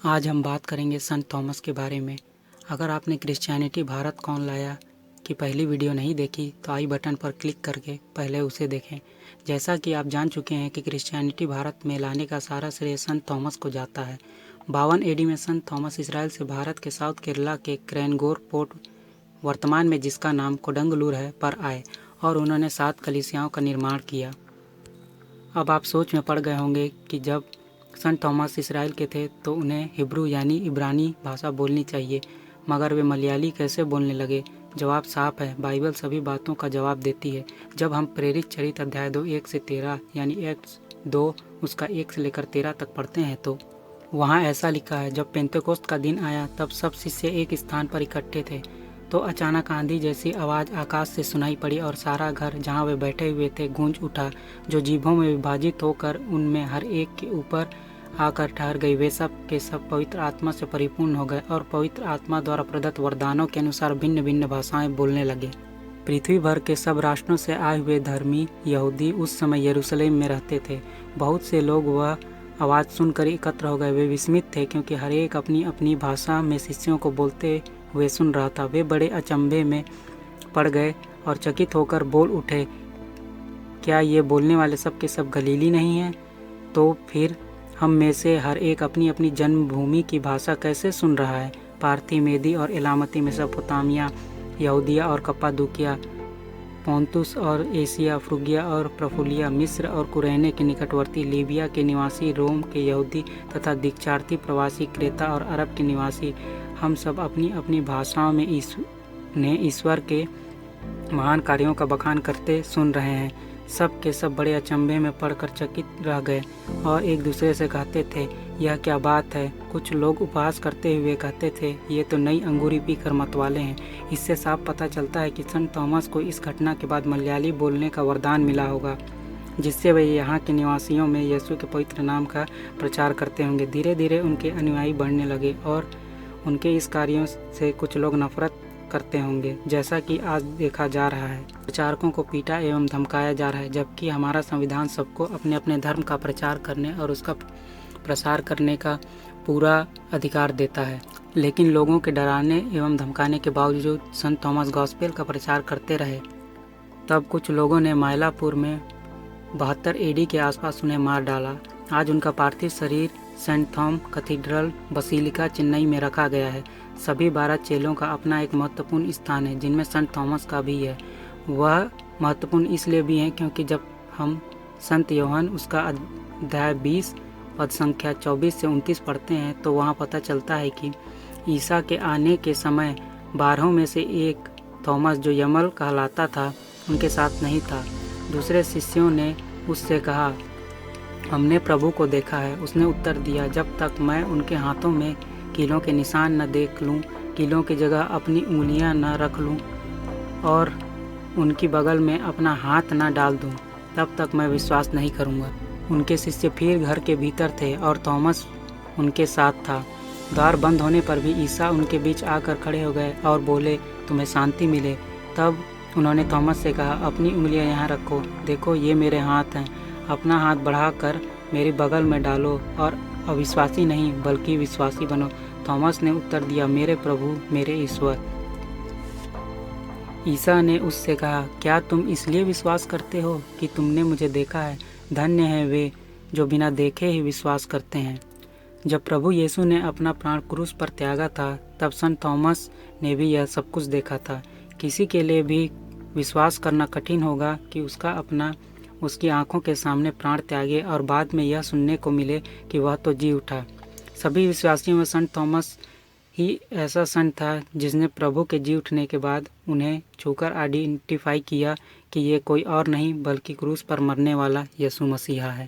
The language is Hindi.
आज हम बात करेंगे संत थॉमस के बारे में। अगर आपने क्रिश्चियनिटी भारत कौन लाया की पहली वीडियो नहीं देखी तो आई बटन पर क्लिक करके पहले उसे देखें। जैसा कि आप जान चुके हैं कि क्रिश्चियनिटी भारत में लाने का सारा श्रेय संत थॉमस को जाता है। 52 एडी में संत थॉमस इसराइल से भारत के साउथ केरला के क्रैनगोर पोर्ट, वर्तमान में जिसका नाम कोडंगलूर है, पर आए और उन्होंने 7 कलीसियाओं का निर्माण किया। अब आप सोच में पड़ गए होंगे कि जब संत थॉमस इसराइल के थे तो उन्हें हिब्रू यानी इब्रानी भाषा बोलनी चाहिए, मगर वे मलयाली कैसे बोलने लगे? जवाब साफ है, बाइबल सभी बातों का जवाब देती है। जब हम प्रेरित चरित्र अध्याय 2 1 से 13 यानी एक्ट्स 2 उसका 1 से लेकर 13 तक पढ़ते हैं तो वहाँ ऐसा लिखा है, जब पेंतेकोस्त का दिन आया तब सब शिष्य एक स्थान पर इकट्ठे थे, तो अचानक आंधी जैसी आवाज़ आकाश से सुनाई पड़ी और सारा घर जहाँ वे बैठे हुए थे गूंज उठा, जो जीभों में विभाजित होकर उनमें हर एक के ऊपर आकर ठहर गई। वे सब के सब पवित्र आत्मा से परिपूर्ण हो गए और पवित्र आत्मा द्वारा प्रदत्त वरदानों के अनुसार भिन्न भिन्न भाषाएं बोलने लगे। पृथ्वी भर के सब राष्ट्रों से आए हुए धर्मी यहूदी उस समय यरूशलेम में रहते थे। बहुत से लोग वह आवाज़ सुनकर एकत्र हो गए। वे विस्मित थे क्योंकि हर एक अपनी अपनी भाषा में शिष्यों को बोलते हुए सुन रहा था। वे बड़े अचंभे में पड़ गए और चकित होकर बोल उठे, क्या ये बोलने वाले सब के सब गलीली नहीं हैं? तो फिर हम में से हर एक अपनी अपनी जन्मभूमि की भाषा कैसे सुन रहा है? पार्थी, मेदी और एलामती, मेसोपोटामिया, यहूदिया और कप्पादूकिया, पोंतुस और एशिया, फ्रुगिया और प्रफुलिया, मिस्र और कुरैने के निकटवर्ती, लीबिया के निवासी, रोम के यहूदी तथा दीक्षार्थी प्रवासी, क्रेता और अरब के निवासी, हम सब अपनी अपनी भाषाओं में ईश्वर के महान कार्यों का बखान करते सुन रहे हैं। सब के सब बड़े अचंभे में पड़कर चकित रह गए और एक दूसरे से कहते थे, यह क्या बात है? कुछ लोग उपहास करते हुए कहते थे, ये तो नई अंगूरी पीकर मतवाले हैं। इससे साफ पता चलता है कि संत थॉमस को इस घटना के बाद मलयाली बोलने का वरदान मिला होगा, जिससे वे यहाँ के निवासियों में यीशु के पवित्र नाम का प्रचार करते होंगे। धीरे धीरे उनके अनुयायी बढ़ने लगे और उनके इस कार्यों से कुछ लोग नफरत करते होंगे, जैसा कि आज देखा जा रहा है। प्रचारकों को पीटा एवं धमकाया जा रहा है, जबकि हमारा संविधान सबको अपने अपने धर्म का प्रचार करने और उसका प्रसार करने का पूरा अधिकार देता है। लेकिन लोगों के डराने एवं धमकाने के बावजूद संत थॉमस गॉस्पेल का प्रचार करते रहे। तब कुछ लोगों ने मायलापुर में 72 एडी के आसपास उन्हें मार डाला। आज उनका पार्थिव शरीर सेंट थॉम कैथेड्रल बसिलिका चेन्नई में रखा गया है। सभी 12 चेलों का अपना एक महत्वपूर्ण स्थान है, जिनमें संत थॉमस का भी है। वह महत्वपूर्ण इसलिए भी है क्योंकि जब हम संत यूहन्ना उसका अध्याय 20 पद संख्या 24 से 29 पढ़ते हैं तो वहाँ पता चलता है कि ईसा के आने के समय 12 में से एक थॉमस, जो यमल कहलाता था, उनके साथ नहीं था। दूसरे शिष्यों ने उससे कहा, हमने प्रभु को देखा है। उसने उत्तर दिया, जब तक मैं उनके हाथों में कीलों के निशान न देख लूं, कीलों की जगह अपनी उंगलियां न रख लूं और उनकी बगल में अपना हाथ न डाल दूं, तब तक मैं विश्वास नहीं करूंगा। उनके शिष्य फिर घर के भीतर थे और थॉमस उनके साथ था। द्वार बंद होने पर भी ईसा उनके बीच आकर खड़े हो गए और बोले, तुम्हें शांति मिले। तब उन्होंने थॉमस से कहा, अपनी उंगलियां यहाँ रखो, देखो ये मेरे हाथ हैं। अपना हाथ बढ़ाकर मेरी बगल में डालो और अविश्वासी नहीं बल्कि विश्वासी बनो। थॉमस ने उत्तर दिया, मेरे प्रभु, मेरे ईश्वर। ईसा ने उससे कहा, क्या तुम इसलिए विश्वास करते हो कि तुमने मुझे देखा है? धन्य हैं वे जो बिना देखे ही विश्वास करते हैं। जब प्रभु यीशु ने अपना प्राण क्रूस पर त्यागा था, तब संत थॉमस ने भी यह सब कुछ देखा था। किसी के लिए भी विश्वास करना कठिन होगा कि उसकी आंखों के सामने प्राण त्यागे और बाद में यह सुनने को मिले कि वह तो जी उठा। सभी विश्वासियों में संत थॉमस ही ऐसा संत था जिसने प्रभु के जी उठने के बाद उन्हें छूकर आइडेंटिफाई किया कि ये कोई और नहीं बल्कि क्रूस पर मरने वाला यीशु मसीहा है।